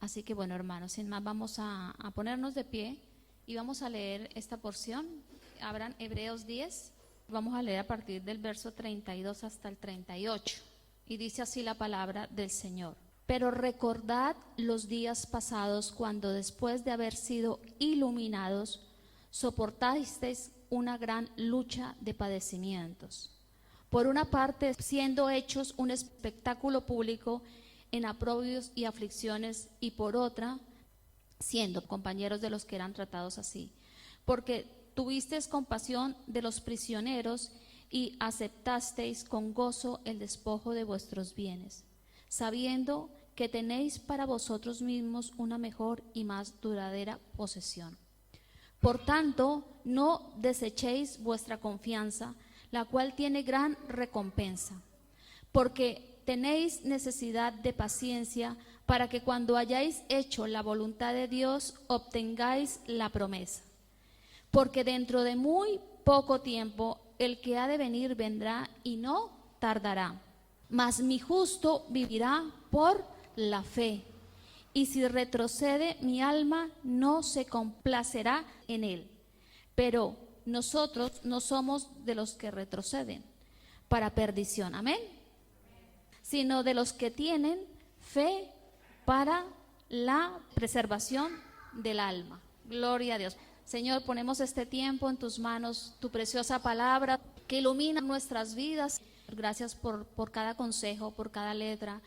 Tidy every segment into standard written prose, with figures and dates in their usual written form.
Así que bueno, hermanos, sin más vamos a ponernos de pie y vamos a leer esta porción. Abran Hebreos 10, vamos a leer a partir del verso 32 hasta el 38. Y dice así la palabra del Señor. Pero recordad los días pasados cuando después de haber sido iluminados, soportasteis una gran lucha de padecimientos. Por una parte, siendo hechos un espectáculo público en aprobios y aflicciones, y por otra, siendo compañeros de los que eran tratados así. Porque tuvisteis compasión de los prisioneros y aceptasteis con gozo el despojo de vuestros bienes, sabiendo que tenéis para vosotros mismos una mejor y más duradera posesión. Por tanto, no desechéis vuestra confianza, la cual tiene gran recompensa, porque tenéis necesidad de paciencia para que cuando hayáis hecho la voluntad de Dios obtengáis la promesa. Porque dentro de muy poco tiempo el que ha de venir vendrá y no tardará. Mas mi justo vivirá por la fe. Y si retrocede, mi alma no se complacerá en él. Pero nosotros no somos de los que retroceden para perdición, amén, sino de los que tienen fe para la preservación del alma. Gloria a Dios. Señor, ponemos este tiempo en tus manos, tu preciosa palabra que ilumina nuestras vidas. Gracias por cada consejo, por cada letra,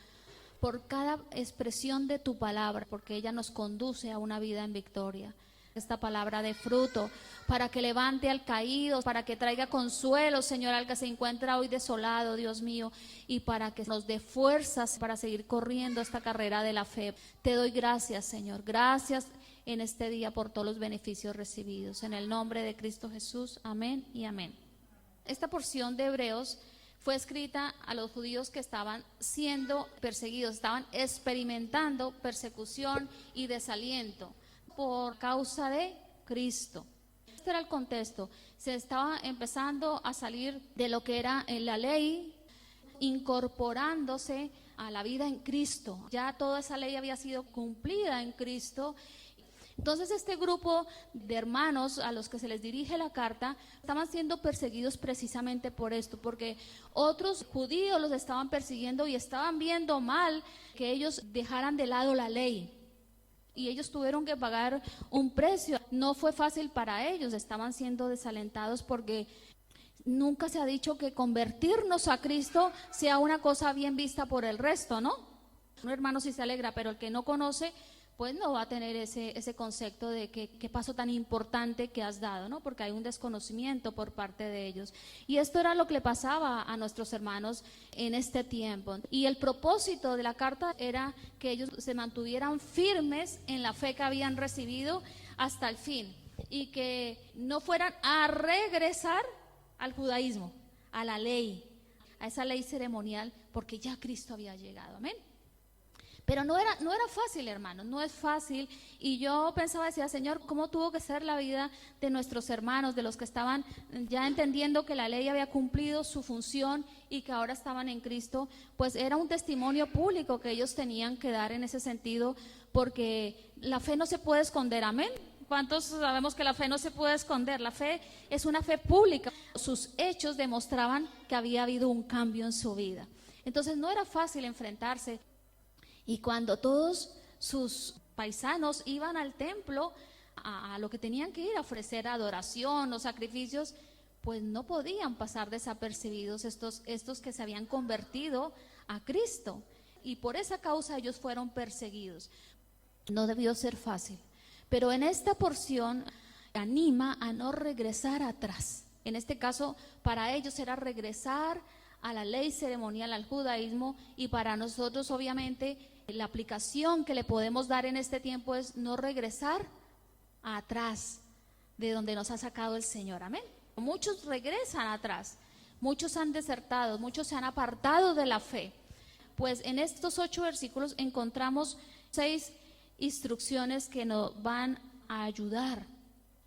por cada expresión de tu palabra, porque ella nos conduce a una vida en victoria. Esta palabra de fruto, para que levante al caído, para que traiga consuelo, Señor, al que se encuentra hoy desolado, Dios mío, y para que nos dé fuerzas para seguir corriendo esta carrera de la fe. Te doy gracias, Señor, gracias en este día por todos los beneficios recibidos. En el nombre de Cristo Jesús, amén y amén. Esta porción de Hebreos fue escrita a los judíos que estaban siendo perseguidos, estaban experimentando persecución y desaliento por causa de Cristo. Este era el contexto. Se estaba empezando a salir de lo que era la ley, incorporándose a la vida en Cristo. Ya toda esa ley había sido cumplida en Cristo. Entonces este grupo de hermanos a los que se les dirige la carta estaban siendo perseguidos precisamente por esto, porque otros judíos los estaban persiguiendo y estaban viendo mal que ellos dejaran de lado la ley. Y ellos tuvieron que pagar un precio. No fue fácil para ellos, estaban siendo desalentados porque nunca se ha dicho que convertirnos a Cristo sea una cosa bien vista por el resto, ¿no? Un hermano sí se alegra, pero el que no conoce, pues no va a tener ese concepto de qué paso tan importante que has dado, ¿no? Porque hay un desconocimiento por parte de ellos. Y esto era lo que le pasaba a nuestros hermanos en este tiempo. Y el propósito de la carta era que ellos se mantuvieran firmes en la fe que habían recibido hasta el fin y que no fueran a regresar al judaísmo, a la ley, a esa ley ceremonial, porque ya Cristo había llegado. Amén. Pero no era fácil, hermanos, no es fácil. Y yo pensaba, decía, Señor, ¿cómo tuvo que ser la vida de nuestros hermanos, de los que estaban ya entendiendo que la ley había cumplido su función y que ahora estaban en Cristo? Pues era un testimonio público que ellos tenían que dar en ese sentido, porque la fe no se puede esconder, amén. ¿Cuántos sabemos que la fe no se puede esconder? La fe es una fe pública. Sus hechos demostraban que había habido un cambio en su vida. Entonces no era fácil enfrentarse. Y cuando todos sus paisanos iban al templo a lo que tenían que ir a ofrecer adoración, los sacrificios, pues no podían pasar desapercibidos estos que se habían convertido a Cristo. Y por esa causa ellos fueron perseguidos. No debió ser fácil. Pero en esta porción anima a no regresar atrás. En este caso, para ellos era regresar a la ley ceremonial, al judaísmo, y para nosotros obviamente la aplicación que le podemos dar en este tiempo es no regresar atrás de donde nos ha sacado el Señor, amén. Muchos regresan atrás, muchos han desertado, muchos se han apartado de la fe. Pues en estos 8 versículos encontramos 6 instrucciones que nos van a ayudar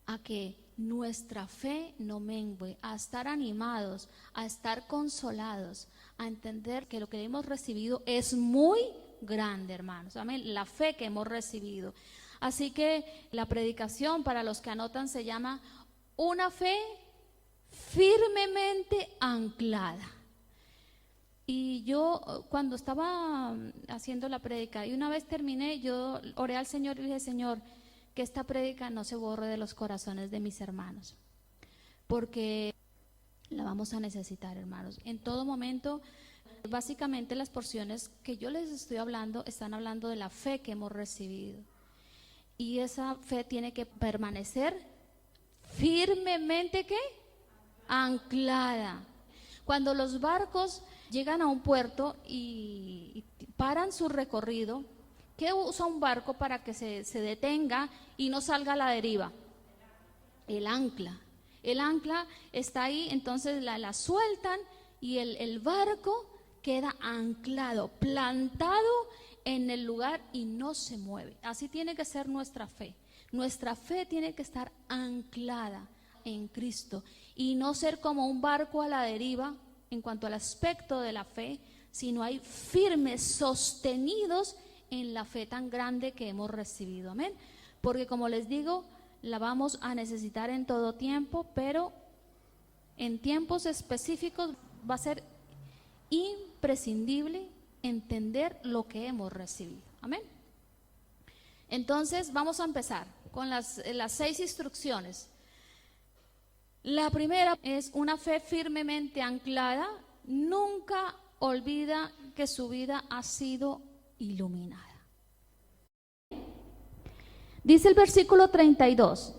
a que nuestra fe no mengue, a estar animados, a estar consolados, a entender que lo que hemos recibido es muy grande, hermanos. Amén. La fe que hemos recibido. Así que la predicación, para los que anotan, se llama una fe firmemente anclada. Y yo cuando estaba haciendo la prédica y una vez terminé, yo oré al Señor y dije: Señor, que esta prédica no se borre de los corazones de mis hermanos, porque la vamos a necesitar, hermanos. En todo momento, básicamente las porciones que yo les estoy hablando, están hablando de la fe que hemos recibido. Y esa fe tiene que permanecer firmemente, ¿qué? Anclada. Cuando los barcos llegan a un puerto y paran su recorrido, ¿qué usa un barco para que se detenga y no salga a la deriva? El ancla. El ancla está ahí, entonces la sueltan y el barco queda anclado, plantado en el lugar y no se mueve. Así tiene que ser nuestra fe. Nuestra fe tiene que estar anclada en Cristo y no ser como un barco a la deriva en cuanto al aspecto de la fe, sino hay firmes, sostenidos en la fe tan grande que hemos recibido. Amén. Porque como les digo, la vamos a necesitar en todo tiempo, pero en tiempos específicos va a ser imprescindible entender lo que hemos recibido. Amén. Entonces vamos a empezar con las 6 instrucciones. La primera es una fe firmemente anclada, nunca olvida que su vida ha sido iluminada. Dice el versículo 32,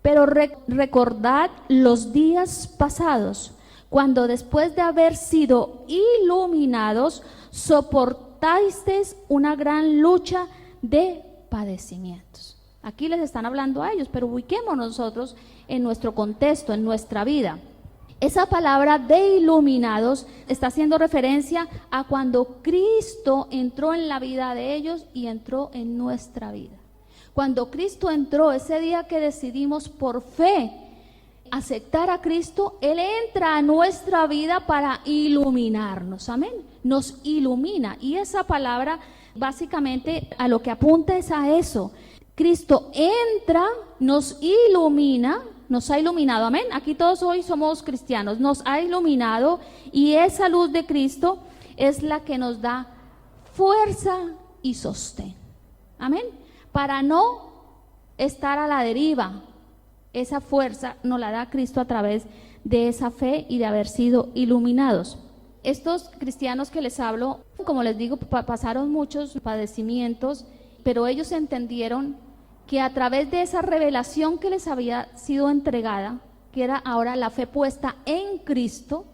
pero recordad los días pasados, cuando después de haber sido iluminados, soportasteis una gran lucha de padecimientos. Aquí les están hablando a ellos, pero ubiquemos nosotros en nuestro contexto, en nuestra vida. Esa palabra de iluminados está haciendo referencia a cuando Cristo entró en la vida de ellos y entró en nuestra vida. Cuando Cristo entró, ese día que decidimos por fe aceptar a Cristo, Él entra a nuestra vida para iluminarnos. Amén. Nos ilumina. Y esa palabra básicamente a lo que apunta es a eso. Cristo entra, nos ilumina, nos ha iluminado. Amén. Aquí todos hoy somos cristianos. Nos ha iluminado y esa luz de Cristo es la que nos da fuerza y sostén. Amén. Para no estar a la deriva. Esa fuerza nos la da Cristo a través de esa fe y de haber sido iluminados. Estos cristianos que les hablo, como les digo, pasaron muchos padecimientos, pero ellos entendieron que a través de esa revelación que les había sido entregada, que era ahora la fe puesta en Cristo,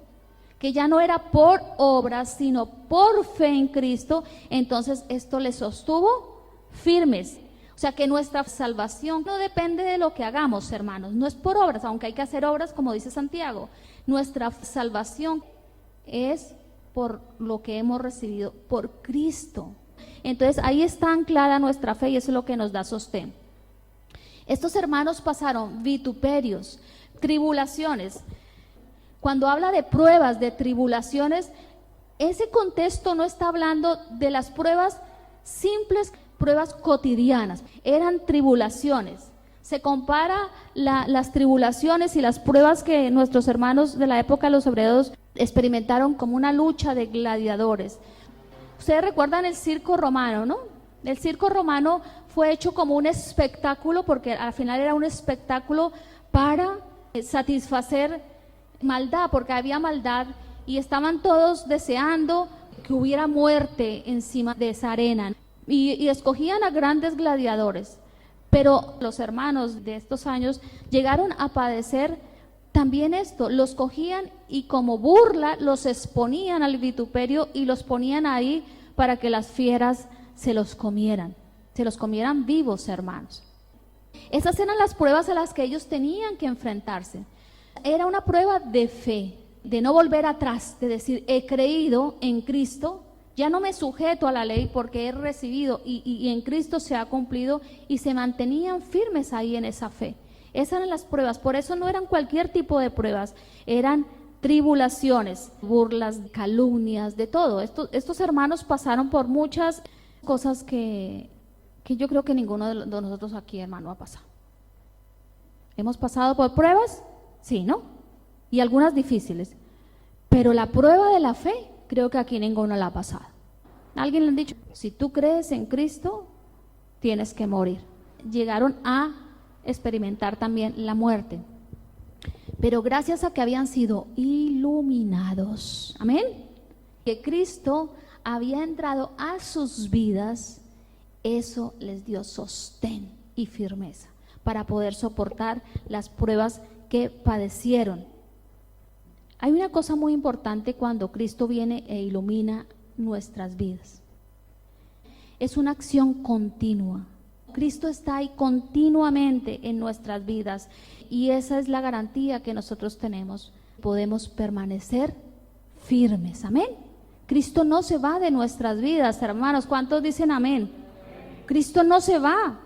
que ya no era por obras, sino por fe en Cristo, entonces esto les sostuvo firmes. O sea que nuestra salvación no depende de lo que hagamos, hermanos, no es por obras, aunque hay que hacer obras como dice Santiago. Nuestra salvación es por lo que hemos recibido, por Cristo. Entonces ahí está anclada nuestra fe y eso es lo que nos da sostén. Estos hermanos pasaron vituperios, tribulaciones. Cuando habla de pruebas, de tribulaciones, ese contexto no está hablando de las pruebas simples, pruebas cotidianas, eran tribulaciones. Se compara las tribulaciones y las pruebas que nuestros hermanos de la época de los hebreos experimentaron como una lucha de gladiadores. Ustedes recuerdan el circo romano, ¿no? El circo romano fue hecho como un espectáculo, porque al final era un espectáculo para satisfacer maldad, porque había maldad y estaban todos deseando que hubiera muerte encima de esa arena. Y escogían a grandes gladiadores, pero los hermanos de estos años llegaron a padecer también esto, los cogían y como burla los exponían al vituperio y los ponían ahí para que las fieras se los comieran vivos, hermanos. Esas eran las pruebas a las que ellos tenían que enfrentarse. Era una prueba de fe, de no volver atrás, de decir, he creído en Cristo, ya no me sujeto a la ley porque he recibido y en Cristo se ha cumplido, y se mantenían firmes ahí en esa fe. Esas eran las pruebas, por eso no eran cualquier tipo de pruebas, eran tribulaciones, burlas, calumnias, de todo. Estos hermanos pasaron por muchas cosas que yo creo que ninguno de nosotros aquí, hermano, ha pasado. ¿Hemos pasado por pruebas? Sí, ¿no? Y algunas difíciles. Pero la prueba de la fe, creo que aquí ninguno la ha pasado. Alguien le han dicho, si tú crees en Cristo, tienes que morir. Llegaron a experimentar también la muerte. Pero gracias a que habían sido iluminados, amén, que Cristo había entrado a sus vidas, eso les dio sostén y firmeza para poder soportar las pruebas que padecieron. Hay una cosa muy importante cuando Cristo viene e ilumina nuestras vidas. Es una acción continua. Cristo está ahí continuamente en nuestras vidas y esa es la garantía que nosotros tenemos. Podemos permanecer firmes, amén. Cristo no se va de nuestras vidas, hermanos. ¿Cuántos dicen amén? Cristo no se va.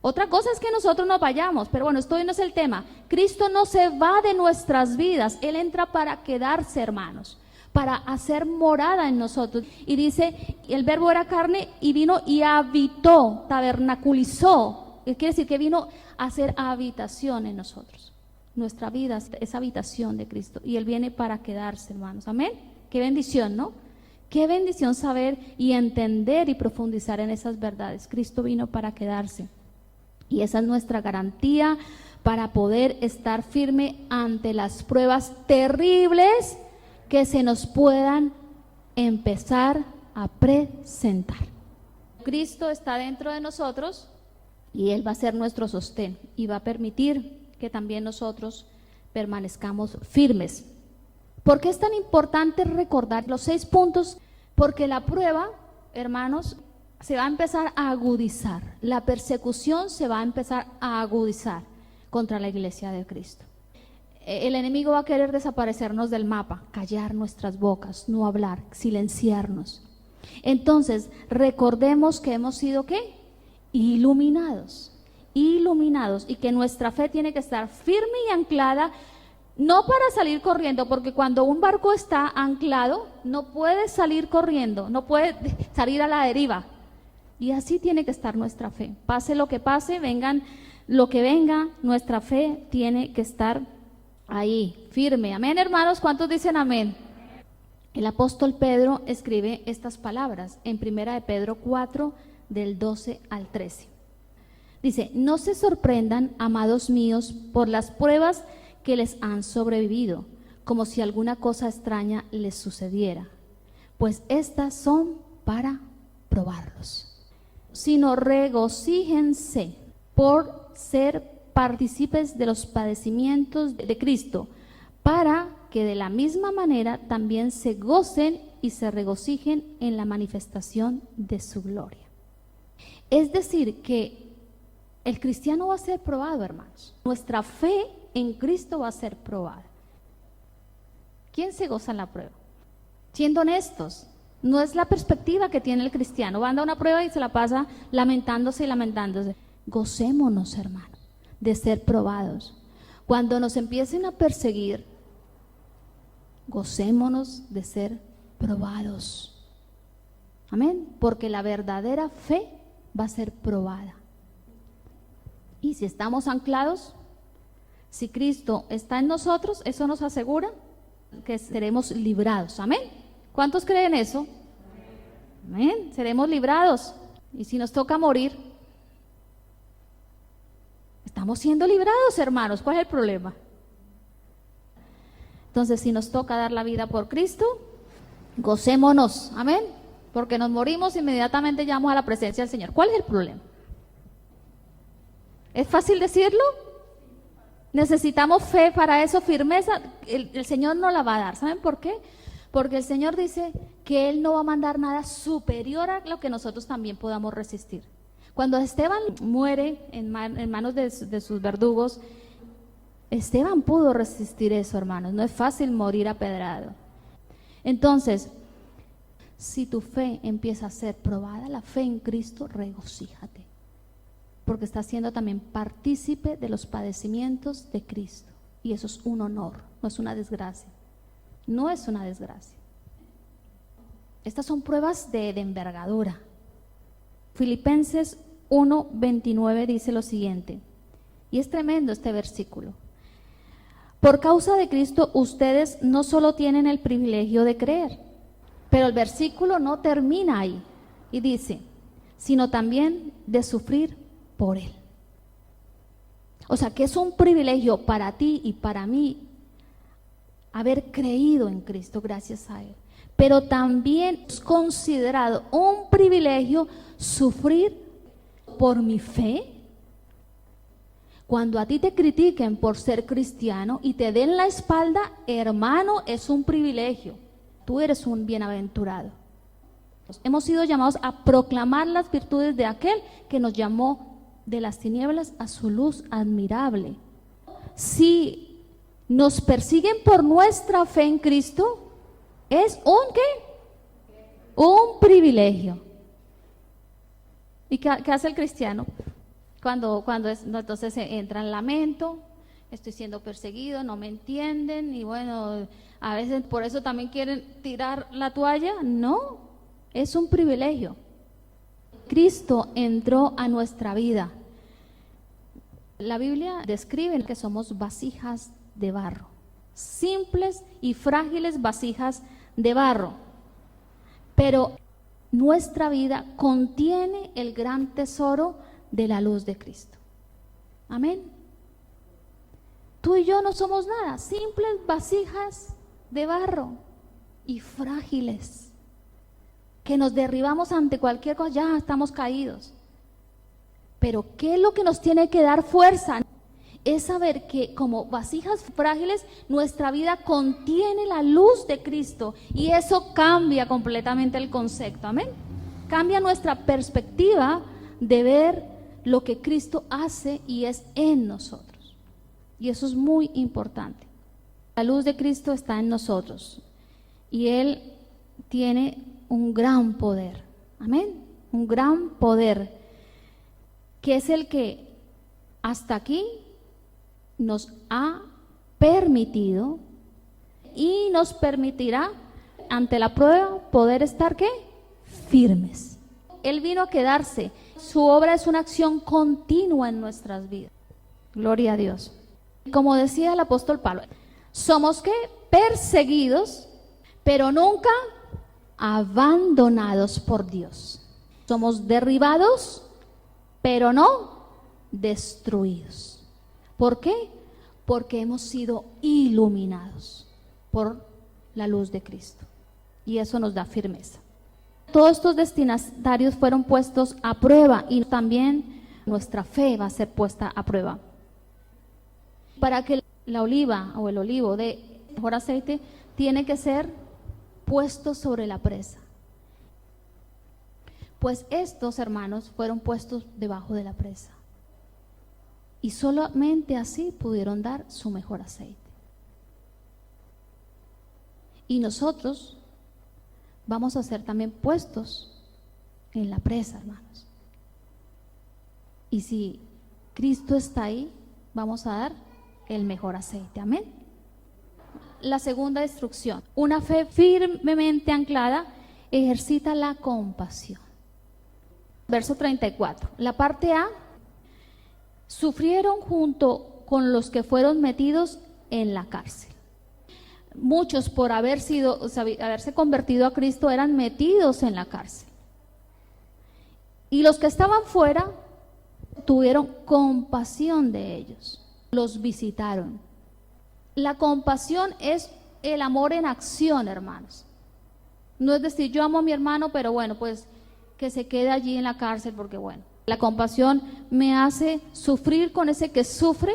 Otra cosa es que nosotros nos vayamos, pero bueno, esto no es el tema. Cristo no se va de nuestras vidas, Él entra para quedarse, hermanos, para hacer morada en nosotros. Y dice, el verbo era carne y vino y habitó, tabernaculizó. Quiere decir que vino a hacer habitación en nosotros. Nuestra vida es habitación de Cristo y Él viene para quedarse, hermanos. Amén. Qué bendición, ¿no? Qué bendición saber y entender y profundizar en esas verdades. Cristo vino para quedarse. Y esa es nuestra garantía para poder estar firme ante las pruebas terribles que se nos puedan empezar a presentar. Cristo está dentro de nosotros y Él va a ser nuestro sostén y va a permitir que también nosotros permanezcamos firmes. ¿Por qué es tan importante recordar los 6 puntos? Porque la prueba, hermanos, se va a empezar a agudizar. La persecución se va a empezar a agudizar contra la iglesia de Cristo. El enemigo va a querer desaparecernos del mapa, callar nuestras bocas, no hablar, silenciarnos. Entonces, recordemos que hemos sido ¿qué? Iluminados, y que nuestra fe tiene que estar firme y anclada, no para salir corriendo, porque cuando un barco está anclado, no puede salir corriendo, no puede salir a la deriva. Y así tiene que estar nuestra fe. Pase lo que pase, vengan lo que venga, nuestra fe tiene que estar ahí, firme. Amén, hermanos, ¿cuántos dicen amén? El apóstol Pedro escribe estas palabras en 1 de Pedro 4, del 12 al 13. Dice, no se sorprendan, amados míos, por las pruebas que les han sobrevivido, como si alguna cosa extraña les sucediera, pues estas son para probarlos. Sino regocíjense por ser partícipes de los padecimientos de Cristo, para que de la misma manera también se gocen y se regocijen en la manifestación de su gloria. Es decir, que el cristiano va a ser probado, hermanos. Nuestra fe en Cristo va a ser probada. ¿Quién se goza en la prueba? Siendo honestos, no es la perspectiva que tiene el cristiano. Va a dar una prueba y se la pasa lamentándose y lamentándose. Gocémonos, hermanos, de ser probados. Cuando nos empiecen a perseguir, gocémonos de ser probados. Amén. Porque la verdadera fe va a ser probada. Y si estamos anclados, si Cristo está en nosotros, eso nos asegura que seremos librados. Amén. ¿Cuántos creen eso? Amén. Seremos librados. Y si nos toca morir, estamos siendo librados, hermanos. ¿Cuál es el problema? Entonces, si nos toca dar la vida por Cristo, gocémonos. Amén. Porque nos morimos, inmediatamente llamamos a la presencia del Señor. ¿Cuál es el problema? ¿Es fácil decirlo? Necesitamos fe para eso, firmeza. El Señor no la va a dar. ¿Saben por qué? Porque el Señor dice que Él no va a mandar nada superior a lo que nosotros también podamos resistir. Cuando Esteban muere en manos de sus verdugos, Esteban pudo resistir eso, hermanos. No es fácil morir apedrado. Entonces, si tu fe empieza a ser probada, la fe en Cristo, regocíjate, porque estás siendo también partícipe de los padecimientos de Cristo. Y eso es un honor, no es una desgracia. No es una desgracia. Estas son pruebas de envergadura. Filipenses 1:29 dice lo siguiente, y es tremendo este versículo. Por causa de Cristo ustedes no solo tienen el privilegio de creer, pero el versículo no termina ahí y dice, sino también de sufrir por Él. O sea, que es un privilegio para ti y para mí haber creído en Cristo gracias a Él. Pero también es considerado un privilegio sufrir por mi fe. Cuando a ti te critiquen por ser cristiano y te den la espalda, hermano, es un privilegio. Tú eres un bienaventurado. Hemos sido llamados a proclamar las virtudes de aquel que nos llamó de las tinieblas a su luz admirable. Si nos persiguen por nuestra fe en Cristo, es un ¿qué? Un privilegio. ¿Y qué hace el cristiano? Entonces entra en lamento, estoy siendo perseguido, no me entienden, y bueno, a veces por eso también quieren tirar la toalla. No, es un privilegio. Cristo entró a nuestra vida. La Biblia describe que somos vasijas de barro, simples y frágiles vasijas de barro, pero nuestra vida contiene el gran tesoro de la luz de Cristo. Amén. Tú y yo no somos nada, simples vasijas de barro y frágiles, que nos derribamos ante cualquier cosa, ya estamos caídos. Pero ¿qué es lo que nos tiene que dar fuerza? Es saber que como vasijas frágiles, nuestra vida contiene la luz de Cristo, y eso cambia completamente el concepto. Amén. Cambia nuestra perspectiva de ver lo que Cristo hace y es en nosotros. Y eso es muy importante. La luz de Cristo está en nosotros y Él tiene un gran poder. Amén. Un gran poder, que es el que hasta aquí nos ha permitido y nos permitirá ante la prueba poder estar ¿qué? Firmes. Él vino a quedarse. Su obra es una acción continua en nuestras vidas. Gloria a Dios. Como decía el apóstol Pablo, somos ¿qué? Perseguidos, pero nunca abandonados por Dios. Somos derribados, pero no destruidos. ¿Por qué? Porque hemos sido iluminados por la luz de Cristo. Y eso nos da firmeza. Todos estos destinatarios fueron puestos a prueba, y también nuestra fe va a ser puesta a prueba. Para que la oliva o el olivo dé mejor aceite, tiene que ser puesto sobre la presa. Pues estos hermanos fueron puestos debajo de la presa, y solamente así pudieron dar su mejor aceite. Y nosotros vamos a ser también puestos en la presa, hermanos. Y si Cristo está ahí, vamos a dar el mejor aceite. Amén. La segunda instrucción: una fe firmemente anclada ejercita la compasión. Verso 34. La parte A: sufrieron junto con los que fueron metidos en la cárcel. Muchos, por haberse convertido a Cristo, eran metidos en la cárcel. Y los que estaban fuera tuvieron compasión de ellos, los visitaron. La compasión es el amor en acción, hermanos. No es decir, yo amo a mi hermano, pero bueno, pues que se quede allí en la cárcel porque bueno. La compasión me hace sufrir con ese que sufre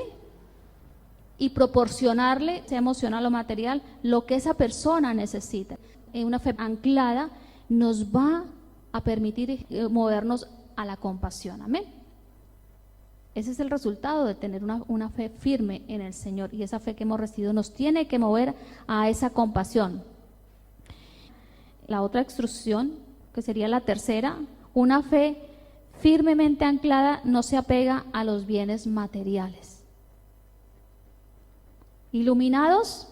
y proporcionarle, sea emocional o material, lo que esa persona necesita. Una fe anclada nos va a permitir movernos a la compasión. Amén. Ese es el resultado de tener una fe firme en el Señor, y esa fe que hemos recibido nos tiene que mover a esa compasión. La otra instrucción, que sería la tercera: una fe firmemente anclada no se apega a los bienes materiales. Iluminados,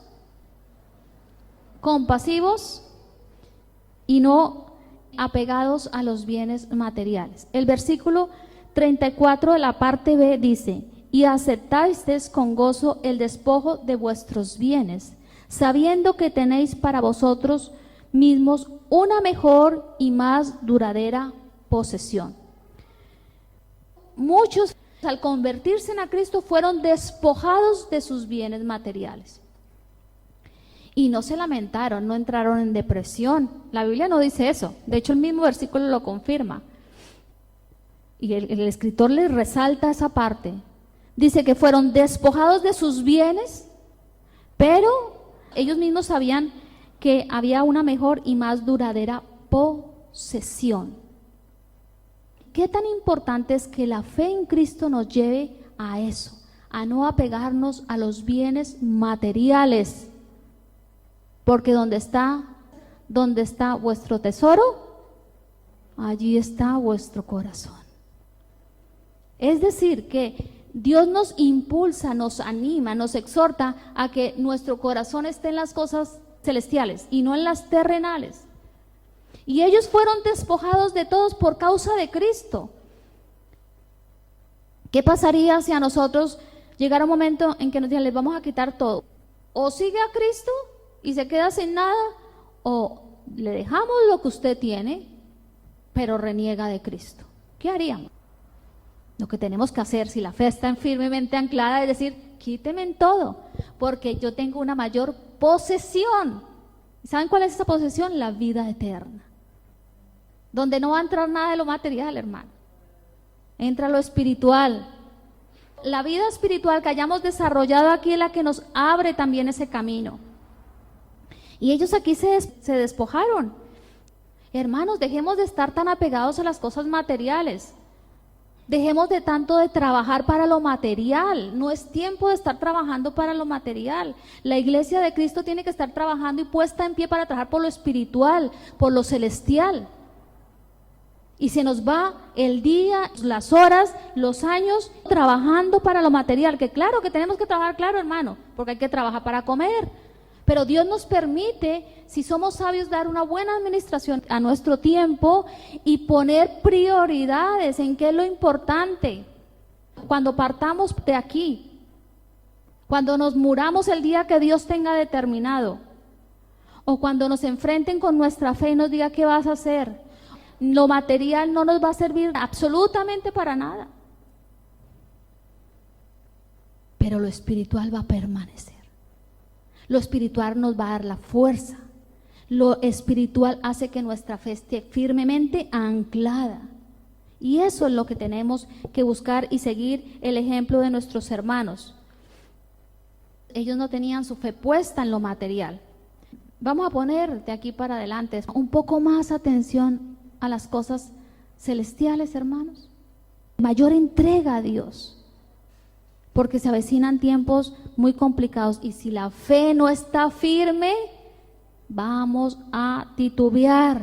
compasivos y no apegados a los bienes materiales. El versículo 34 de la parte B dice: y aceptasteis con gozo el despojo de vuestros bienes, sabiendo que tenéis para vosotros mismos una mejor y más duradera posesión. Muchos, al convertirse a Cristo, fueron despojados de sus bienes materiales. Y no se lamentaron, no entraron en depresión. La Biblia no dice eso. De hecho, el mismo versículo lo confirma. Y el escritor les resalta esa parte. Dice que fueron despojados de sus bienes, pero ellos mismos sabían que había una mejor y más duradera posesión. ¿Qué tan importante es que la fe en Cristo nos lleve a eso? A no apegarnos a los bienes materiales. Porque donde está vuestro tesoro, allí está vuestro corazón. Es decir, que Dios nos impulsa, nos anima, nos exhorta a que nuestro corazón esté en las cosas celestiales y no en las terrenales. Y ellos fueron despojados de todos por causa de Cristo. ¿Qué pasaría si a nosotros llegara un momento en que nos digan, les vamos a quitar todo? O sigue a Cristo y se queda sin nada, o le dejamos lo que usted tiene, pero reniega de Cristo. ¿Qué haríamos? Lo que tenemos que hacer, si la fe está firmemente anclada, es decir, quíteme en todo, porque yo tengo una mayor posesión. ¿Saben cuál es esa posesión? La vida eterna, donde no va a entrar nada de lo material, hermano. Entra lo espiritual. La vida espiritual que hayamos desarrollado aquí es la que nos abre también ese camino. Y ellos aquí se despojaron. Hermanos, dejemos de estar tan apegados a las cosas materiales. Dejemos de tanto de trabajar para lo material. No es tiempo de estar trabajando para lo material. La iglesia de Cristo tiene que estar trabajando y puesta en pie para trabajar por lo espiritual, por lo celestial. Y se nos va el día, las horas, los años trabajando para lo material. Que claro que tenemos que trabajar, claro, hermano, porque hay que trabajar para comer. Pero Dios nos permite, si somos sabios, dar una buena administración a nuestro tiempo y poner prioridades en qué es lo importante. Cuando partamos de aquí, cuando nos muramos el día que Dios tenga determinado, o cuando nos enfrenten con nuestra fe y nos diga qué vas a hacer, lo material no nos va a servir absolutamente para nada. Pero lo espiritual va a permanecer. Lo espiritual nos va a dar la fuerza. Lo espiritual hace que nuestra fe esté firmemente anclada. Y eso es lo que tenemos que buscar y seguir el ejemplo de nuestros hermanos. Ellos no tenían su fe puesta en lo material. Vamos a poner de aquí para adelante un poco más atención a las cosas celestiales, hermanos. Mayor entrega a Dios. Porque se avecinan tiempos muy complicados y si la fe no está firme, vamos a titubear.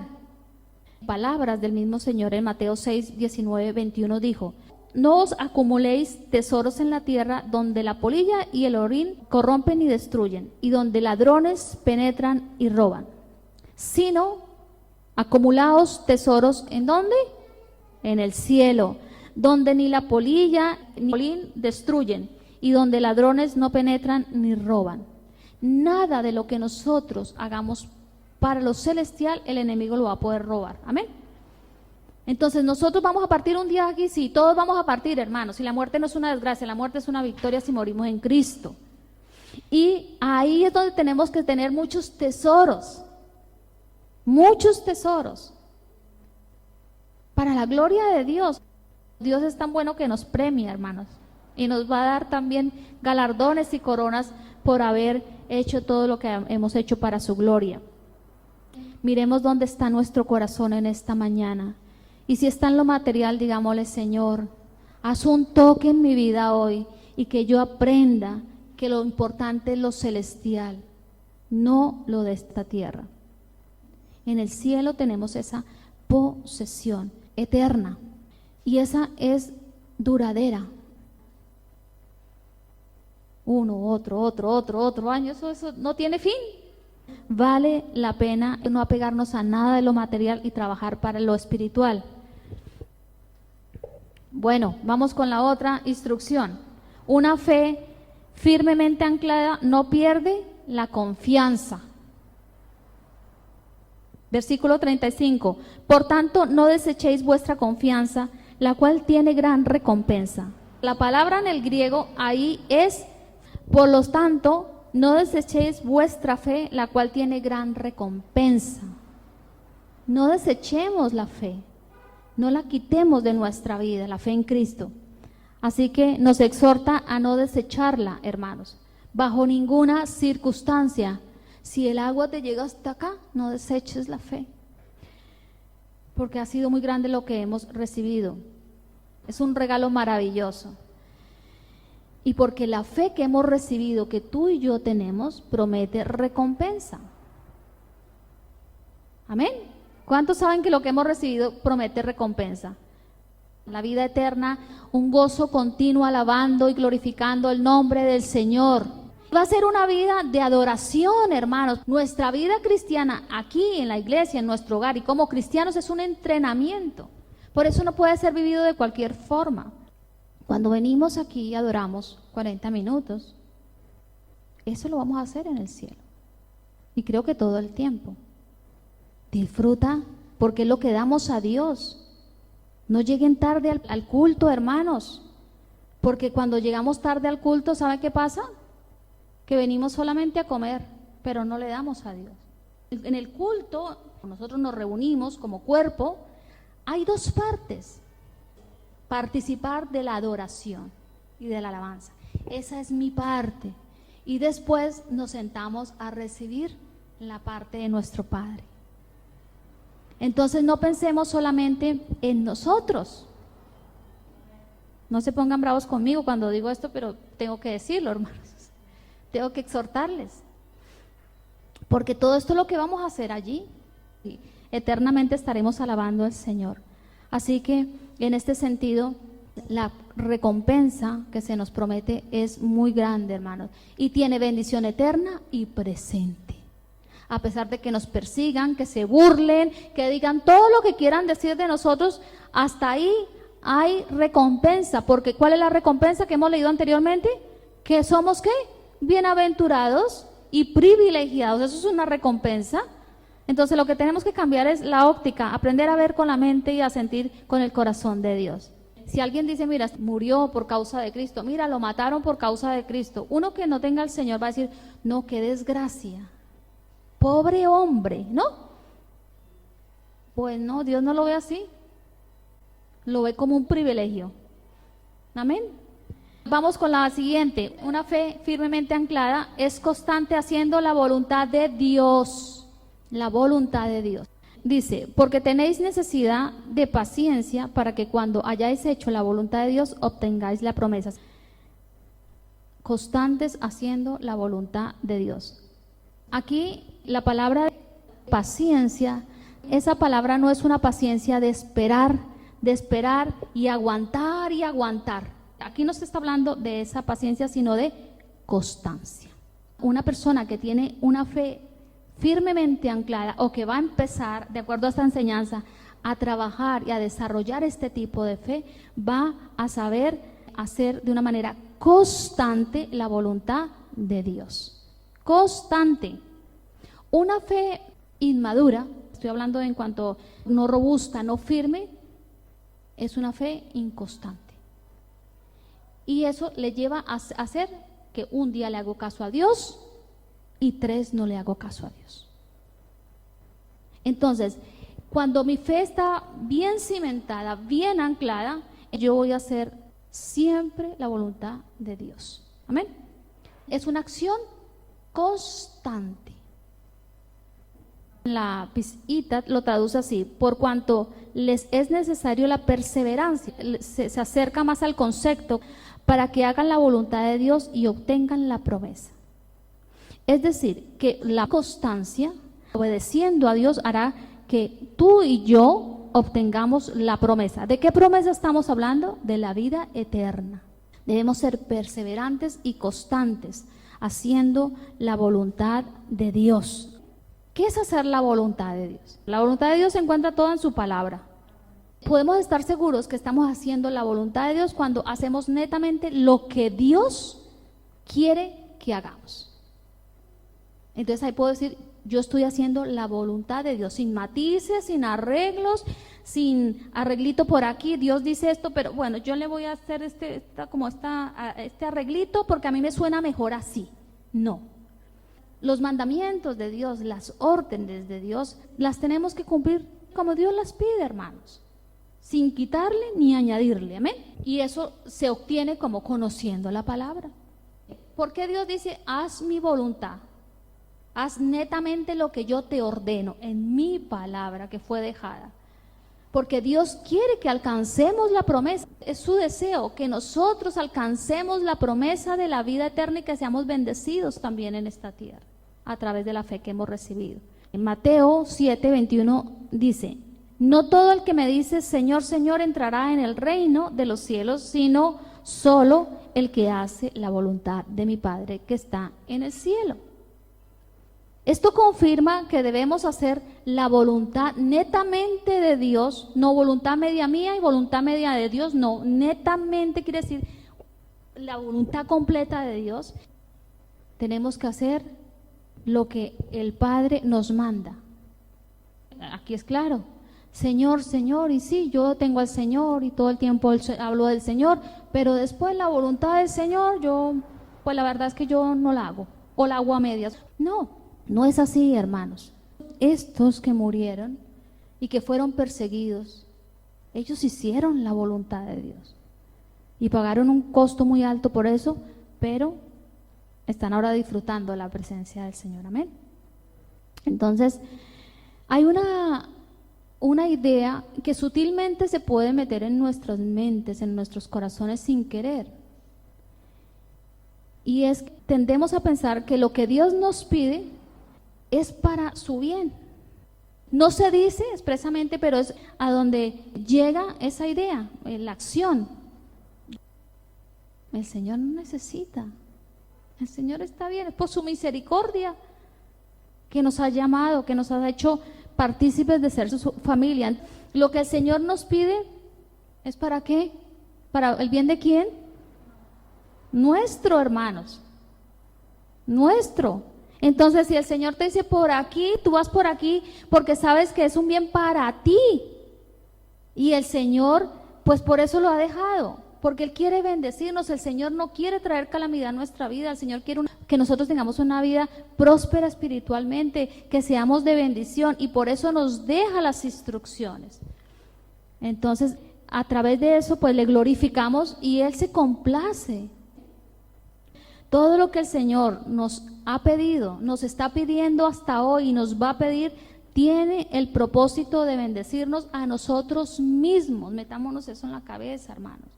Palabras del mismo Señor en Mateo 6, 19, 21 dijo: no os acumuléis tesoros en la tierra donde la polilla y el orín corrompen y destruyen, y donde ladrones penetran y roban, sino acumulaos tesoros ¿en dónde? En el cielo, donde ni la polilla ni el orín destruyen, y donde ladrones no penetran ni roban. Nada de lo que nosotros hagamos para lo celestial, el enemigo lo va a poder robar. Amén. Entonces nosotros vamos a partir un día aquí, sí, todos vamos a partir, hermanos. Y la muerte no es una desgracia, la muerte es una victoria si morimos en Cristo. Y ahí es donde tenemos que tener muchos tesoros para la gloria de Dios. Dios es tan bueno que nos premia, hermanos, y nos va a dar también galardones y coronas por haber hecho todo lo que hemos hecho para su gloria. Miremos dónde está nuestro corazón en esta mañana. Y si está en lo material, digámosle: Señor, haz un toque en mi vida hoy y que yo aprenda que lo importante es lo celestial, no lo de esta tierra. En el cielo tenemos esa posesión eterna y esa es duradera. Uno, otro año, eso no tiene fin. vale la pena no apegarnos a nada de lo material y trabajar para lo espiritual. Bueno, vamos con la otra instrucción. Una fe firmemente anclada no pierde la confianza. Versículo 35. Por tanto, no desechéis vuestra confianza, la cual tiene gran recompensa. La palabra en el griego ahí es, por lo tanto, no desechéis vuestra fe, la cual tiene gran recompensa. No desechemos la fe, no la quitemos de nuestra vida, la fe en Cristo. Así que nos exhorta a no desecharla, hermanos, bajo ninguna circunstancia. Si el agua te llega hasta acá, no deseches la fe, porque ha sido muy grande lo que hemos recibido. Es un regalo maravilloso. Y porque la fe que hemos recibido, que tú y yo tenemos, promete recompensa. Amén. ¿Cuántos saben que lo que hemos recibido promete recompensa? La vida eterna, un gozo continuo alabando y glorificando el nombre del Señor. Va a ser una vida de adoración, hermanos. Nuestra vida cristiana aquí en la iglesia, en nuestro hogar y como cristianos es un entrenamiento. Por eso no puede ser vivido de cualquier forma. Cuando venimos aquí y adoramos 40 minutos, eso lo vamos a hacer en el cielo. Y creo que todo el tiempo. Disfruta porque es lo que damos a Dios. No lleguen tarde al culto, hermanos, porque cuando llegamos tarde al culto, ¿sabe qué pasa? Que venimos solamente a comer, pero no le damos a Dios. En el culto, nosotros nos reunimos como cuerpo, hay dos partes. Participar de la adoración y de la alabanza. Esa es mi parte. Y después nos sentamos a recibir la parte de nuestro Padre. Entonces no pensemos solamente en nosotros. No se pongan bravos conmigo cuando digo esto, pero tengo que decirlo, hermanos. Tengo que exhortarles. Porque todo esto es lo que vamos a hacer allí. Y eternamente estaremos alabando al Señor. Así que en este sentido, la recompensa que se nos promete es muy grande, hermanos. Y tiene bendición eterna y presente. A pesar de que nos persigan, que se burlen, que digan todo lo que quieran decir de nosotros, hasta ahí hay recompensa. Porque ¿cuál es la recompensa que hemos leído anteriormente? Que somos ¿qué? Bienaventurados y privilegiados. Eso es una recompensa. Entonces lo que tenemos que cambiar es la óptica, aprender a ver con la mente y a sentir con el corazón de Dios. Si alguien dice, mira, murió por causa de Cristo, mira, lo mataron por causa de Cristo, uno que no tenga al Señor va a decir, no, qué desgracia, pobre hombre, ¿no? Pues no, Dios no lo ve así, lo ve como un privilegio. Amén. Vamos con la siguiente. Una fe firmemente anclada es constante haciendo la voluntad de Dios. La voluntad de Dios. Dice, porque tenéis necesidad de paciencia para que cuando hayáis hecho la voluntad de Dios obtengáis la promesa. Constantes haciendo la voluntad de Dios. Aquí la palabra paciencia, esa palabra no es una paciencia de esperar y aguantar y aguantar. Aquí no se está hablando de esa paciencia, sino de constancia. Una persona que tiene una fe firmemente anclada o que va a empezar, de acuerdo a esta enseñanza, a trabajar y a desarrollar este tipo de fe, va a saber hacer de una manera constante la voluntad de Dios. Constante. Una fe inmadura, estoy hablando en cuanto no robusta, no firme, es una fe inconstante. Y eso le lleva a hacer que un día le hago caso a Dios y 3 no le hago caso a Dios. Entonces, cuando mi fe está bien cimentada, bien anclada, yo voy a hacer siempre la voluntad de Dios. Amén. Es una acción constante. La Pisita lo traduce así: por cuanto les es necesario la perseverancia, se acerca más al concepto para que hagan la voluntad de Dios y obtengan la promesa. Es decir, que la constancia, obedeciendo a Dios, hará que tú y yo obtengamos la promesa. ¿De qué promesa estamos hablando? De la vida eterna. Debemos ser perseverantes y constantes, haciendo la voluntad de Dios. ¿Qué es hacer la voluntad de Dios? La voluntad de Dios se encuentra toda en su palabra. Podemos estar seguros que estamos haciendo la voluntad de Dios cuando hacemos netamente lo que Dios quiere que hagamos. Entonces ahí puedo decir, yo estoy haciendo la voluntad de Dios, sin matices, sin arreglos, sin arreglito por aquí. Dios dice esto, pero bueno, yo le voy a hacer este arreglito porque a mí me suena mejor así. No. Los mandamientos de Dios, las órdenes de Dios, las tenemos que cumplir como Dios las pide, hermanos, sin quitarle ni añadirle, amén. Y eso se obtiene como conociendo la palabra. ¿Por qué Dios dice, haz mi voluntad? Haz netamente lo que yo te ordeno en mi palabra que fue dejada. Porque Dios quiere que alcancemos la promesa. Es su deseo que nosotros alcancemos la promesa de la vida eterna y que seamos bendecidos también en esta tierra a través de la fe que hemos recibido. En Mateo 7:21 dice, no todo el que me dice Señor, Señor entrará en el reino de los cielos, sino solo el que hace la voluntad de mi Padre que está en el cielo. Esto confirma que debemos hacer la voluntad netamente de Dios, no voluntad media mía y voluntad media de Dios, no, netamente quiere decir la voluntad completa de Dios. Tenemos que hacer lo que el Padre nos manda. Aquí es claro, Señor, Señor, y sí, yo tengo al Señor y todo el tiempo hablo del Señor, pero después la voluntad del Señor, pues la verdad es que yo no la hago, o la hago a medias. No es así, hermanos. Estos que murieron y que fueron perseguidos, ellos hicieron la voluntad de Dios y pagaron un costo muy alto por eso, pero están ahora disfrutando la presencia del Señor, amén. Entonces, hay una idea que sutilmente se puede meter en nuestras mentes, en nuestros corazones sin querer. Y es que tendemos a pensar que lo que Dios nos pide es para su bien. No se dice expresamente, pero es a donde llega esa idea, la acción. El Señor no necesita. El Señor está bien, es por su misericordia que nos ha llamado, que nos ha hecho partícipes de ser su familia. Lo que el Señor nos pide es ¿para qué? ¿Para el bien de quién? Nuestro, hermanos. Nuestro. Entonces, si el Señor te dice por aquí, tú vas por aquí porque sabes que es un bien para ti. Y el Señor, pues por eso lo ha dejado, porque Él quiere bendecirnos. El Señor no quiere traer calamidad a nuestra vida. El Señor quiere que nosotros tengamos una vida próspera espiritualmente, que seamos de bendición, y por eso nos deja las instrucciones. Entonces, a través de eso, pues le glorificamos y Él se complace. Todo lo que el Señor nos ha pedido, nos está pidiendo hasta hoy y nos va a pedir, tiene el propósito de bendecirnos a nosotros mismos. Metámonos eso en la cabeza, hermanos.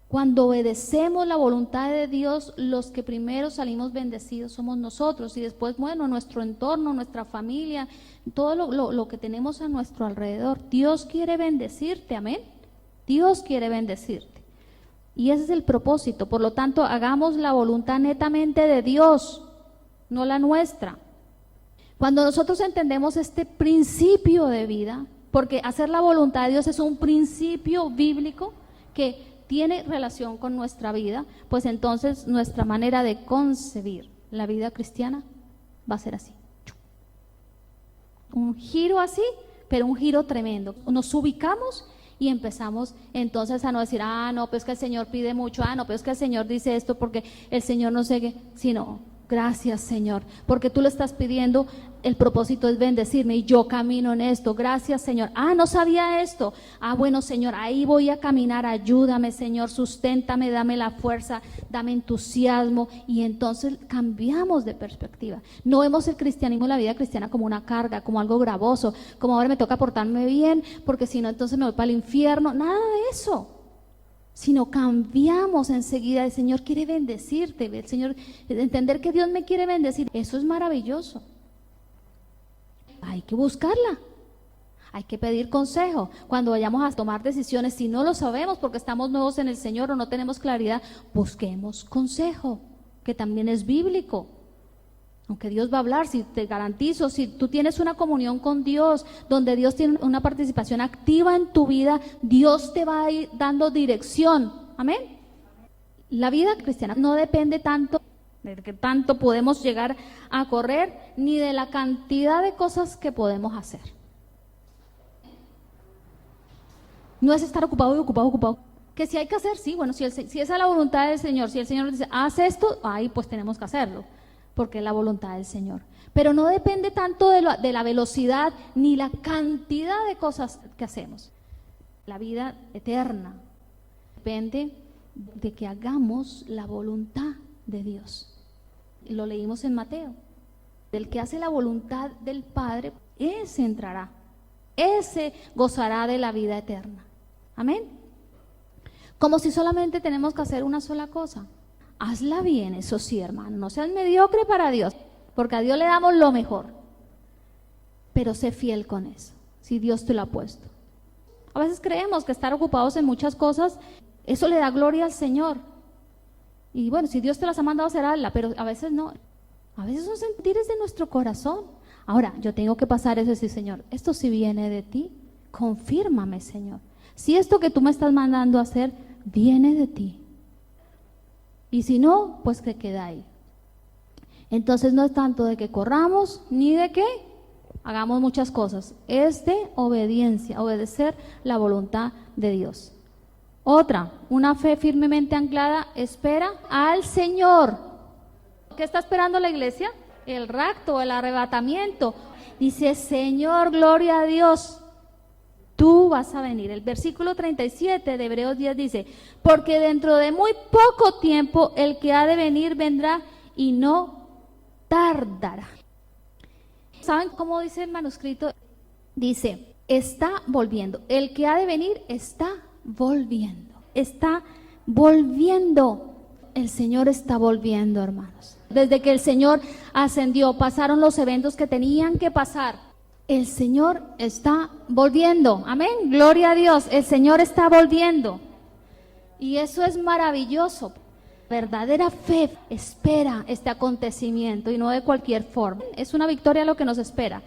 Cuando obedecemos la voluntad de Dios, los que primero salimos bendecidos somos nosotros, y después, bueno, nuestro entorno, nuestra familia, todo lo que tenemos a nuestro alrededor. Dios quiere bendecirte, amén. Dios quiere bendecirte. Y ese es el propósito. Por lo tanto, hagamos la voluntad netamente de Dios, no la nuestra. Cuando nosotros entendemos este principio de vida, porque hacer la voluntad de Dios es un principio bíblico que tiene relación con nuestra vida, pues entonces nuestra manera de concebir la vida cristiana va a ser así. Un giro así, pero un giro tremendo. Nos ubicamos y empezamos entonces a no decir, no, pues que el Señor pide mucho, no, pues que el Señor dice esto porque el Señor no sé qué, sino gracias, Señor, porque tú le estás pidiendo, el propósito es bendecirme y yo camino en esto. Gracias, Señor. No sabía esto. Bueno, Señor, ahí voy a caminar. Ayúdame, Señor, susténtame, dame la fuerza, dame entusiasmo. Y entonces cambiamos de perspectiva. No vemos el cristianismo, la vida cristiana, como una carga, como algo gravoso, como ahora me toca portarme bien, porque si no, entonces me voy para el infierno. Nada de eso. Sino cambiamos enseguida. El Señor quiere bendecirte, el Señor, entender que Dios me quiere bendecir, eso es maravilloso. Hay que buscarla, hay que pedir consejo. Cuando vayamos a tomar decisiones, si no lo sabemos porque estamos nuevos en el Señor o no tenemos claridad, busquemos consejo, que también es bíblico. Aunque Dios va a hablar, si te garantizo, si tú tienes una comunión con Dios, donde Dios tiene una participación activa en tu vida, Dios te va a ir dando dirección. Amén. La vida cristiana no depende tanto de que tanto podemos llegar a correr, ni de la cantidad de cosas que podemos hacer. No es estar ocupado y ocupado, ocupado. Que si hay que hacer, sí, bueno, si esa es la voluntad del Señor, si el Señor dice, haz esto, ahí pues tenemos que hacerlo, porque es la voluntad del Señor. Pero no depende tanto de la velocidad ni la cantidad de cosas que hacemos. La vida eterna depende de que hagamos la voluntad de Dios. Lo leímos en Mateo. Del que hace la voluntad del Padre, ese entrará, ese gozará de la vida eterna. Amén. Como si solamente tenemos que hacer una sola cosa. Hazla bien, eso sí, hermano. No seas mediocre para Dios, porque a Dios le damos lo mejor. Pero sé fiel con eso, si Dios te lo ha puesto. A veces creemos que estar ocupados en muchas cosas, eso le da gloria al Señor. Y bueno, si Dios te las ha mandado a hacer, hazla, pero a veces no. A veces son sentires de nuestro corazón. Ahora, yo tengo que pasar eso y decir, Señor, esto sí viene de ti, confírmame, Señor. Si esto que tú me estás mandando a hacer viene de ti. Y si no, pues que queda ahí. Entonces no es tanto de que corramos, ni de que hagamos muchas cosas. Es de obediencia, obedecer la voluntad de Dios. Otra, una fe firmemente anclada, espera al Señor. ¿Qué está esperando la iglesia? El rapto, el arrebatamiento. Dice, Señor, gloria a Dios, tú vas a venir. El versículo 37 de Hebreos 10 dice, porque dentro de muy poco tiempo el que ha de venir vendrá y no tardará. ¿Saben cómo dice el manuscrito? Dice, está volviendo. El que ha de venir está volviendo. Está volviendo. El Señor está volviendo, hermanos. Desde que el Señor ascendió, pasaron los eventos que tenían que pasar. El Señor está volviendo. Amén. Gloria a Dios. El Señor está volviendo. Y eso es maravilloso. Verdadera fe espera este acontecimiento y no de cualquier forma. Es una victoria lo que nos espera.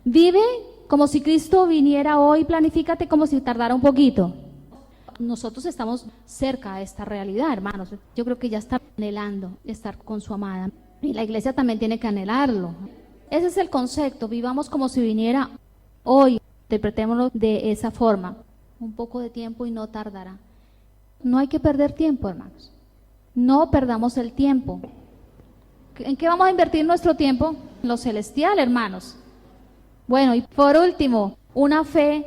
Vive como si Cristo viniera hoy. Planifícate como si tardara un poquito. Nosotros estamos cerca de esta realidad, hermanos. Yo creo que ya está anhelando estar con su amada. Y la iglesia también tiene que anhelarlo. Ese es el concepto. Vivamos como si viniera hoy. Interpretémoslo de esa forma. Un poco de tiempo y no tardará. No hay que perder tiempo, hermanos. No perdamos el tiempo. ¿En qué vamos a invertir nuestro tiempo? En lo celestial, hermanos. Bueno, y por último, una fe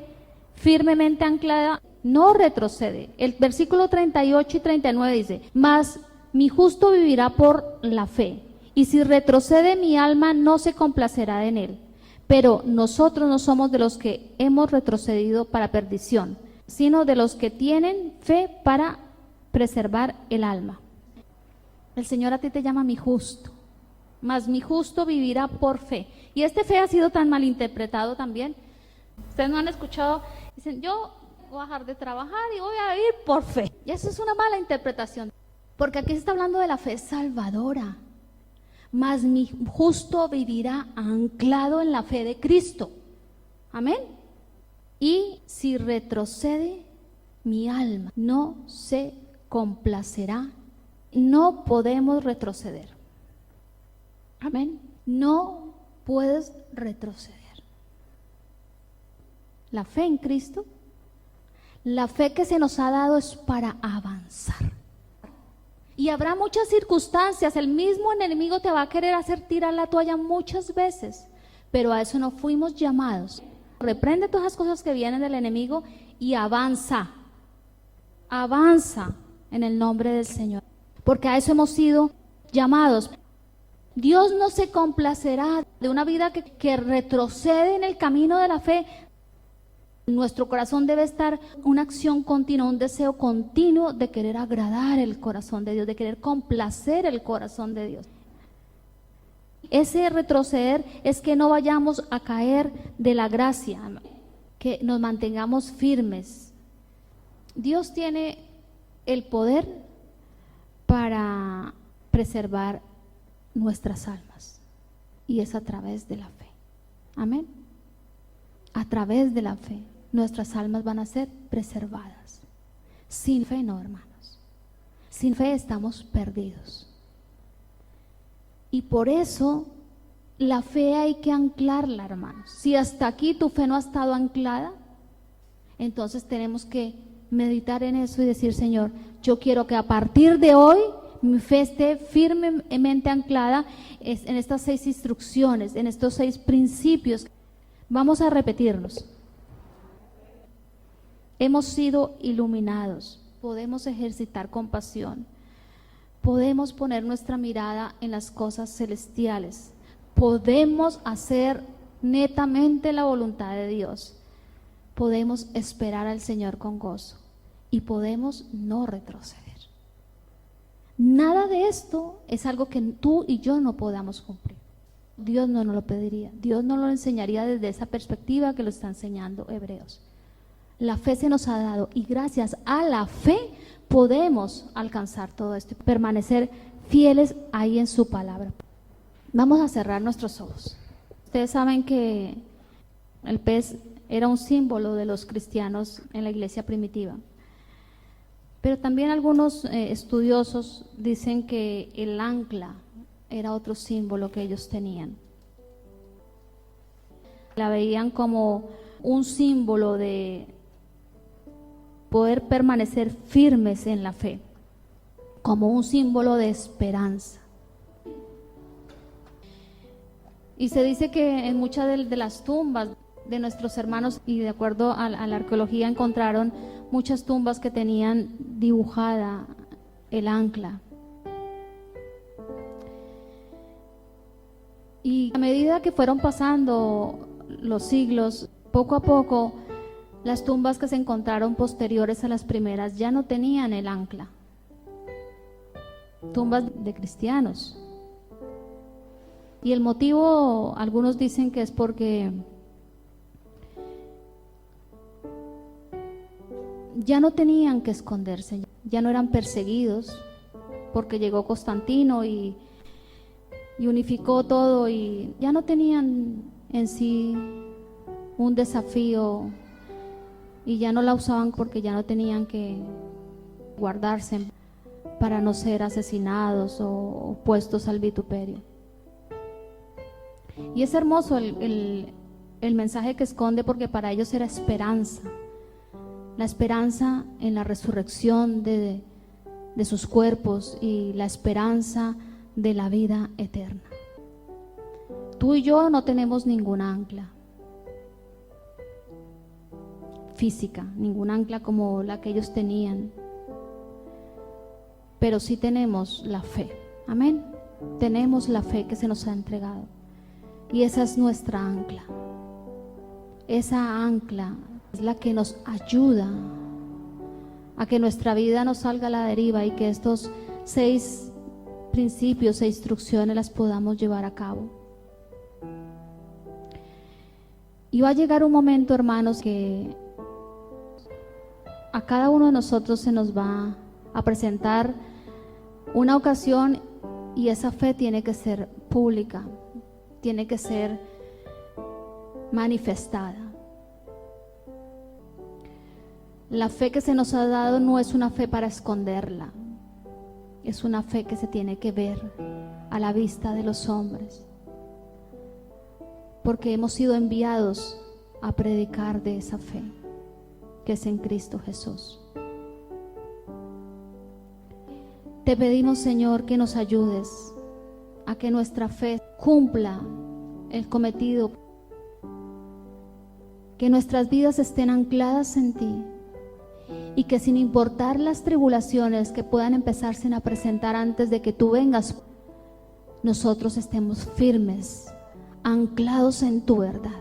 firmemente anclada no retrocede. El versículo 38 y 39 dice, mas mi justo vivirá por la fe, y si retrocede mi alma no se complacerá en él. Pero nosotros no somos de los que hemos retrocedido para perdición, sino de los que tienen fe para preservar el alma. El Señor a ti te llama mi justo, mas mi justo vivirá por fe. Y este fe ha sido tan malinterpretado también. Ustedes no han escuchado, dicen, yo voy a dejar de trabajar y voy a vivir por fe. Y eso es una mala interpretación, porque aquí se está hablando de la fe salvadora. Mas mi justo vivirá anclado en la fe de Cristo. Amén. Y si retrocede mi alma, no se complacerá. No podemos retroceder. Amén. No puedes retroceder. La fe en Cristo, la fe que se nos ha dado es para avanzar. Y habrá muchas circunstancias, el mismo enemigo te va a querer hacer tirar la toalla muchas veces, pero a eso no fuimos llamados. Reprende todas las cosas que vienen del enemigo y avanza. Avanza en el nombre del Señor, porque a eso hemos sido llamados. Dios no se complacerá de una vida que retrocede en el camino de la fe. En nuestro corazón debe estar una acción continua, un deseo continuo de querer agradar el corazón de Dios, de querer complacer el corazón de Dios. Ese retroceder es que no vayamos a caer de la gracia, que nos mantengamos firmes. Dios tiene el poder para preservar nuestras almas. y es a través de la fe. Amén. A través de la fe nuestras almas van a ser preservadas. Sin fe no, hermanos. Sin fe estamos perdidos. Y por eso la fe hay que anclarla, hermanos. Si hasta aquí tu fe no ha estado anclada, entonces tenemos que meditar en eso y decir: Señor, yo quiero que a partir de hoy mi fe esté firmemente anclada en estas 6 instrucciones, en estos 6 principios. Vamos a repetirlos. Hemos sido iluminados, podemos ejercitar compasión, podemos poner nuestra mirada en las cosas celestiales, podemos hacer netamente la voluntad de Dios, podemos esperar al Señor con gozo y podemos no retroceder. Nada de esto es algo que tú y yo no podamos cumplir. Dios no nos lo pediría, Dios no lo enseñaría desde esa perspectiva que lo está enseñando Hebreos. La fe se nos ha dado y gracias a la fe podemos alcanzar todo esto y permanecer fieles ahí en su palabra. Vamos a cerrar nuestros ojos. Ustedes saben que el pez era un símbolo de los cristianos en la iglesia primitiva. Pero también algunos estudiosos dicen que el ancla era otro símbolo que ellos tenían. La veían como un símbolo de poder permanecer firmes en la fe, como un símbolo de esperanza. Y se dice que en muchas de las tumbas de nuestros hermanos, y de acuerdo a la arqueología, encontraron muchas tumbas que tenían dibujada el ancla. Y a medida que fueron pasando los siglos, poco a poco, las tumbas que se encontraron posteriores a las primeras ya no tenían el ancla. Tumbas de cristianos. Y el motivo, algunos dicen que es porque ya no tenían que esconderse, ya no eran perseguidos, porque llegó Constantino y unificó todo y ya no tenían en sí un desafío y ya no la usaban porque ya no tenían que guardarse para no ser asesinados o puestos al vituperio. Y es hermoso el mensaje que esconde, porque para ellos era esperanza, la esperanza en la resurrección de sus cuerpos y la esperanza de la vida eterna. Tú y yo no tenemos ningún ancla física, ningún ancla como la que ellos tenían, pero sí tenemos la fe. Amén. Tenemos la fe que se nos ha entregado y esa es nuestra ancla. Esa ancla es la que nos ayuda a que nuestra vida no salga a la deriva y que estos 6 principios e instrucciones las podamos llevar a cabo. Y va a llegar un momento, hermanos, que a cada uno de nosotros se nos va a presentar una ocasión y esa fe tiene que ser pública, tiene que ser manifestada. La fe que se nos ha dado no es una fe para esconderla, es una fe que se tiene que ver a la vista de los hombres, porque hemos sido enviados a predicar de esa fe que es en Cristo Jesús. Te pedimos, Señor, que nos ayudes a que nuestra fe cumpla el cometido, que nuestras vidas estén ancladas en ti y que sin importar las tribulaciones que puedan empezarse a presentar antes de que tú vengas, nosotros estemos firmes, anclados en tu verdad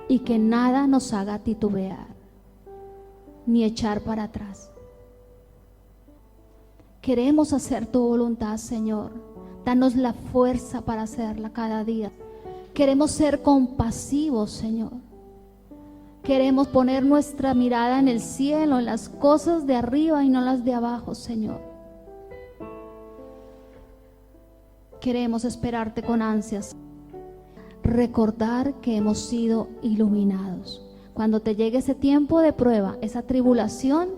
y que nada nos haga titubear ni echar para atrás. Queremos hacer tu voluntad, Señor. Danos la fuerza para hacerla cada día. Queremos ser compasivos, Señor. Queremos poner nuestra mirada en el cielo, en las cosas de arriba y no las de abajo, Señor. queremos esperarte con ansias. Recordar que hemos sido iluminados. Cuando te llegue ese tiempo de prueba, esa tribulación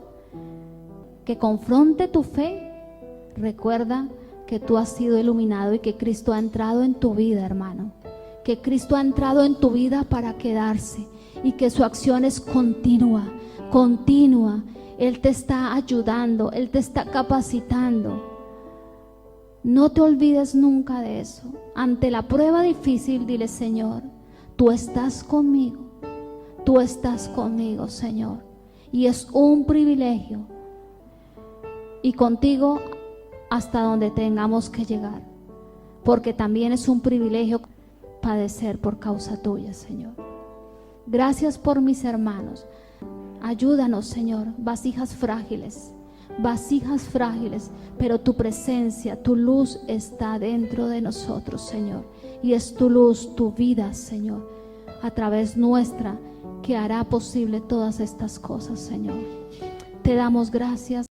que confronte tu fe, recuerda que tú has sido iluminado y que Cristo ha entrado en tu vida, hermano. Que Cristo ha entrado en tu vida para quedarse y que su acción es continua, continua. Él te está ayudando, Él te está capacitando. No te olvides nunca de eso. Ante la prueba difícil, dile: Señor, tú estás conmigo. Tú estás conmigo, Señor. Y es un privilegio. Y contigo hasta donde tengamos que llegar. Porque también es un privilegio padecer por causa tuya, Señor. Gracias por mis hermanos. Ayúdanos, Señor, vasijas frágiles, pero tu presencia, tu luz está dentro de nosotros, Señor. Y es tu luz, tu vida, Señor, a través nuestra, que hará posible todas estas cosas, Señor. Te damos gracias.